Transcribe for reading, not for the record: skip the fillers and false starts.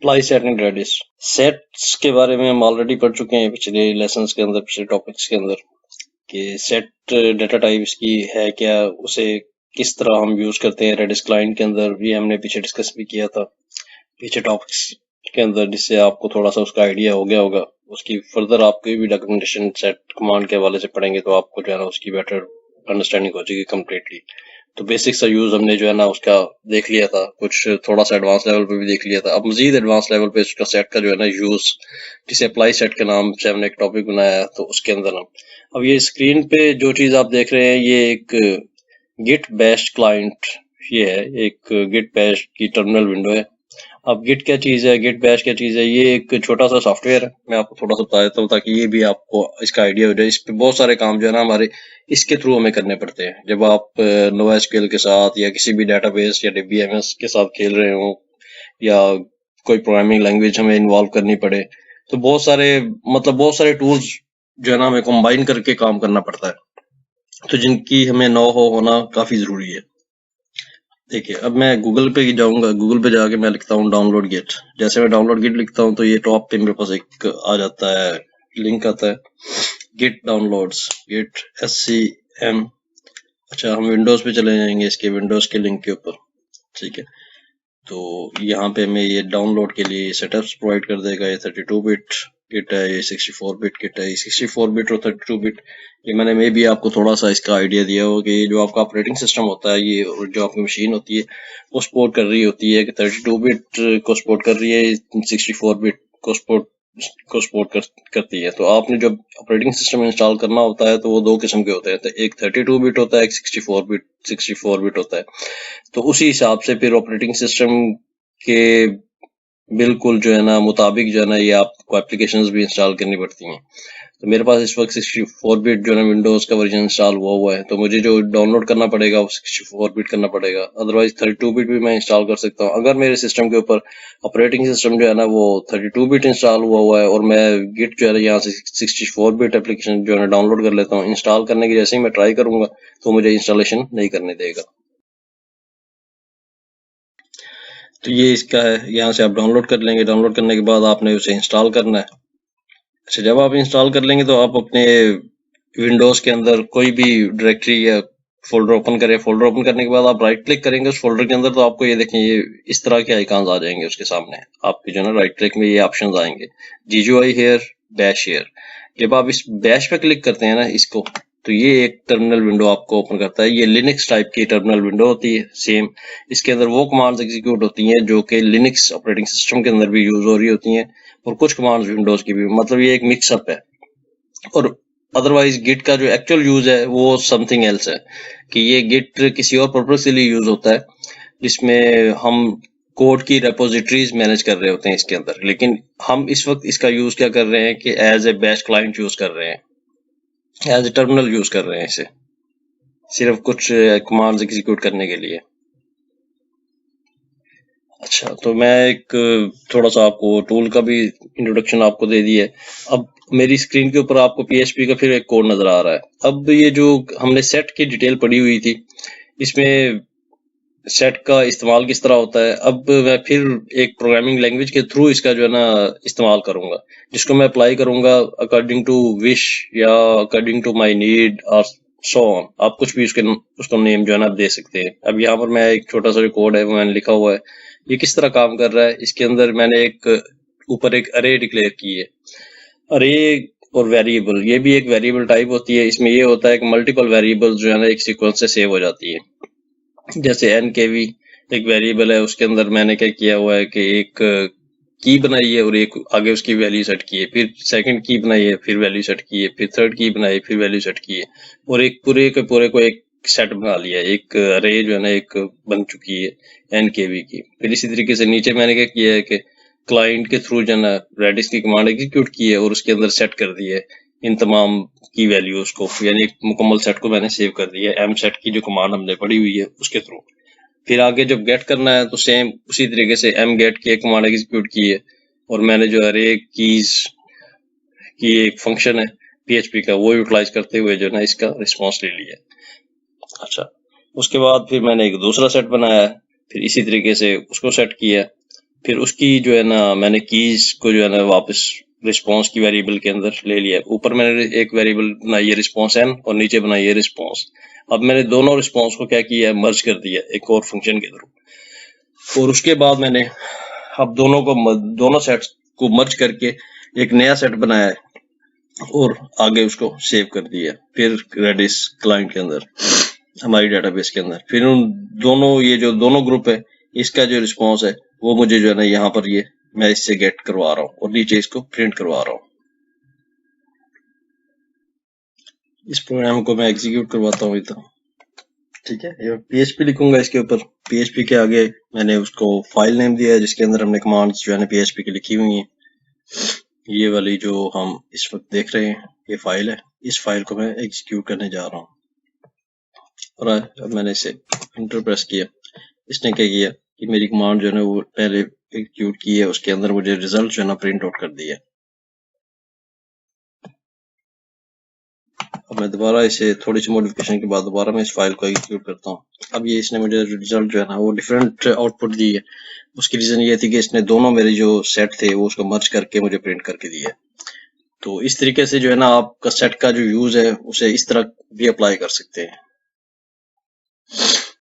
Apply set इन reddish. Sets के बारे में हम ऑलरेडी पढ़ चुके हैं पिछले लेसन्स के अंदर, पिछले टॉपिक्स के अंदर, कि सेट डाटा टाइप्स की है क्या, उसे किस तरह हम यूज करते हैं रेडिस क्लाइंट के अंदर, भी हमने पीछे डिस्कस भी किया था पीछे टॉपिक्स के अंदर, जिससे आपको थोड़ा सा उसका आइडिया हो गया होगा। उसकी फर्दर आपकी भी डॉक्यूमेंटेशन सेट कमांड के हवाले से पढ़ेंगे तो आपको जो है ना उसकी बेटर अंडरस्टैंडिंग हो जाएगी कम्प्लीटली। तो बेसिक सा यूज हमने जो है ना उसका देख लिया था, कुछ थोड़ा सा एडवांस लेवल पे भी देख लिया था। अब मजीद एडवांस लेवल पे उसका सेट का जो है ना यूज, जिसे अप्लाई सेट के नाम से हमने एक टॉपिक बनाया है, तो उसके अंदर हम अब ये स्क्रीन पे जो चीज आप देख रहे हैं ये एक गिट बैश क्लाइंट, ये है एक गिट बैश की टर्मिनल विंडो है। अब गिट क्या चीज है, गिट बैश क्या चीज है, ये एक छोटा सा सॉफ्टवेयर है। मैं आपको थोड़ा सा बता देता हूँ ताकि ये भी आपको इसका आइडिया हो जाए। इस पे बहुत सारे काम जो है ना हमारे इसके थ्रू हमें करने पड़ते हैं। जब आप NoSQL के साथ या किसी भी डेटाबेस या DBMS के साथ खेल रहे हो, या कोई प्रोग्रामिंग लैंग्वेज हमें इन्वॉल्व करनी पड़े, तो बहुत सारे टूल्स जो है ना हमें कंबाइन करके काम करना पड़ता है, तो जिनकी हमें नो होना काफी जरूरी है। देखिए, अब मैं गूगल पे जाऊंगा, गूगल पे जाके मैं लिखता हूँ डाउनलोड गिट। जैसे मैं डाउनलोड गिट लिखता हूँ तो ये टॉप पे मेरे पास एक आ जाता है, लिंक आता है, गिट डाउनलोड्स, गिट SCM। अच्छा, हम विंडोज पे चले जाएंगे, इसके विंडोज के लिंक के ऊपर, ठीक है। तो यहाँ पे हमें ये डाउनलोड के लिए सेटअप्स प्रोवाइड कर देगा। ये 32 बिट किट है, ये 64 बिट किट है। ये 64 बिट और 32 बिट, ये मैंने मे भी आपको थोड़ा सा इसका आइडिया दिया हो कि ये जो आपका ऑपरेटिंग सिस्टम होता है, ये जो आपकी मशीन होती है वो सपोर्ट कर रही होती है कि 32 बिट को सपोर्ट कर रही है, 64 बिट को सपोर्ट करती है। तो आपने जब ऑपरेटिंग सिस्टम इंस्टॉल करना होता है तो वो दो किस्म के होते हैं, तो एक 32 बिट होता है, एक 64 बिट होता है। तो उसी हिसाब से फिर ऑपरेटिंग सिस्टम के बिल्कुल जो है ना मुताबिक जो है ना ये आपको एप्लीकेशंस भी इंस्टॉल करनी पड़ती हैं। तो मेरे पास इस वक्त 64 बिट जो है ना विंडोज का वर्जन इंस्टॉल हुआ है, तो मुझे जो डाउनलोड करना पड़ेगा वो 64 बिट करना पड़ेगा। अदरवाइज 32 बिट भी मैं इंस्टॉल कर सकता हूँ। अगर मेरे सिस्टम के ऊपर ऑपरेटिंग सिस्टम जो है ना वो 32 बिट इंस्टॉल हुआ है और मैं गिट जो है ना यहाँ से 64 बिट एप्लीकेशन जो है ना डाउनलोड कर लेता हूँ, इंस्टॉल करने की जैसे ही मैं ट्राई करूंगा तो मुझे इंस्टॉलेशन नहीं करने देगा। तो ये इसका है, यहाँ से आप डाउनलोड कर लेंगे। डाउनलोड करने के बाद आपने उसे इंस्टॉल करना है। अच्छा, जब आप इंस्टॉल कर लेंगे तो आप अपने विंडोज के अंदर कोई भी डायरेक्टरी या फोल्डर ओपन करें। फोल्डर ओपन करने के बाद आप राइट क्लिक करेंगे उस फोल्डर के अंदर, तो आपको ये देखें, ये इस तरह के आइकॉन्स आ जाएंगे उसके सामने। आपके जो है ना राइट क्लिक में ये ऑप्शंस आएंगे, GUI हेयर, बैश हेयर। जब आप इस बैश पे क्लिक करते हैं ना इसको, तो ये एक टर्मिनल विंडो आपको ओपन करता है। ये लिनक्स टाइप की टर्मिनल विंडो होती है सेम। इसके अंदर वो कमांड्स एग्जीक्यूट होती हैं जो कि लिनक्स ऑपरेटिंग सिस्टम के अंदर भी यूज हो रही होती हैं, और कुछ कमांड्स विंडोज की भी। मतलब ये एक मिक्सअप है। और अदरवाइज गिट का जो एक्चुअल यूज है वो समथिंग एल्स है, कि ये गिट किसी और पर्पज के लिए यूज होता है, जिसमें हम कोड की रेपोजिटरीज मैनेज कर रहे होते हैं इसके अंदर। लेकिन हम इस वक्त इसका यूज क्या कर रहे हैं कि as a bash client use कर रहे हैं, एज ए टर्मिनल यूज कर रहे हैं इसे, सिर्फ कुछ कमांड्स एग्जीक्यूट करने के लिए। अच्छा, तो मैं एक थोड़ा सा आपको टूल का भी इंट्रोडक्शन आपको दे दिया है। अब मेरी स्क्रीन के ऊपर आपको PHP का फिर एक कोड नजर आ रहा है। अब ये जो हमने सेट की डिटेल पड़ी हुई थी, इसमें सेट का इस्तेमाल किस तरह होता है, अब मैं फिर एक प्रोग्रामिंग लैंग्वेज के थ्रू इसका जो है ना इस्तेमाल करूंगा, जिसको मैं अप्लाई करूंगा अकॉर्डिंग टू विश या अकॉर्डिंग टू माय नीड और सो ऑन। आप कुछ भी उसको नेम जो है ना दे सकते हैं। अब यहाँ पर मैं एक छोटा सा जो कोड है वो मैंने लिखा हुआ है। ये किस तरह काम कर रहा है, इसके अंदर मैंने ऊपर एक अरे डिक्लेयर की है। अरे और वेरिएबल, ये भी एक वेरिएबल टाइप होती है। इसमें ये होता है कि मल्टीपल वेरिएबल जो है ना एक सीक्वेंस से सेव हो जाती है। जैसे NKV एक वेरिएबल है, उसके अंदर मैंने क्या किया हुआ है कि एक की बनाई है और एक आगे उसकी वैल्यू सेट की है, फिर सेकंड की बनाई है, फिर वैल्यू सेट की है, फिर थर्ड की बनाई, फिर वैल्यू सेट की है, और एक पूरे के पूरे को एक सेट बना लिया है। एक अरे जो है ना एक बन चुकी है NKV की। फिर इसी तरीके से नीचे मैंने क्या किया है कि क्लाइंट के थ्रू जो है ना रेडिस की कमांड एग्जीक्यूट की है और उसके अंदर सेट कर दी है इन तमाम की वैल्यूज को, यानी एक मुकम्मल सेट को मैंने सेव कर दिया है mset की जो कमांड हमने पढ़ी हुई है उसके थ्रू। फिर आगे जब गेट करना है तो सेम उसी तरीके से mget की एक कमांड एग्जीक्यूट की है, और मैंने जो अरे कीज की एक फंक्शन है PHP का वो यूटिलाइज करते हुए जो ना इसका रिस्पॉन्स ले लिया। अच्छा, उसके बाद फिर मैंने एक दूसरा सेट बनाया है, फिर इसी तरीके से उसको सेट किया। फिर उसकी जो है ना मैंने कीज को जो है ना वापस रिस्पॉन्स की वेरिएबल के अंदर ले लिया। ऊपर मैंने एक वेरिएबल बनाई है रिस्पॉन्स एन और नीचे बनाई है रिस्पॉन्स। अब मैंने दोनों रिस्पॉन्स को क्या किया है, मर्ज कर दिया एक और फंक्शन के थ्रू। और उसके बाद मैंने अब दोनों सेट्स को मर्ज करके एक नया सेट बनाया है और आगे उसको सेव कर दिया फिर रेडिस क्लाइंट के अंदर, हमारी डेटाबेस के अंदर। फिर उन दोनों, ये जो दोनों ग्रुप है, इसका जो रिस्पॉन्स है वो मुझे जो है ना यहाँ पर ये मैं इससे गेट करवा रहा हूँ और नीचे इसको प्रिंट करवा रहा हूँ। इस प्रोग्राम को मैं एग्जीक्यूट करवाता हूँ इतना, ठीक है। ये PHP लिखूंगा इसके ऊपर। PHP के आगे मैंने उसको फाइल नेम दिया है जिसके अंदर हमने कमांड्स जो है ना PHP की लिखी हुई है। ये वाली जो हम इस वक्त देख रहे हैं ये फाइल है, इस फाइल को मैं एग्जीक्यूट करने जा रहा हूँ। और अब मैंने इसे एंटर प्रेस किया। इसने क्या किया कि मेरी कमांड जो है ना वो पहले एग्जीक्यूट की है, उसके अंदर मुझे रिजल्ट जो है ना प्रिंट आउट कर दिया। अब मैं दोबारा इसे थोड़ी सी मॉडिफिकेशन के बाद दोबारा मैं इस फाइल को एग्जीक्यूट करता हूँ। अब ये इसने मुझे रिजल्ट जो है ना वो डिफरेंट आउटपुट दी है। उसकी रीजन ये थी कि इसने दोनों मेरे जो सेट थे वो उसको मर्ज करके मुझे प्रिंट करके दिया। तो इस तरीके से जो है ना आपका सेट का जो यूज है उसे इस तरह भी अप्लाई कर सकते हैं।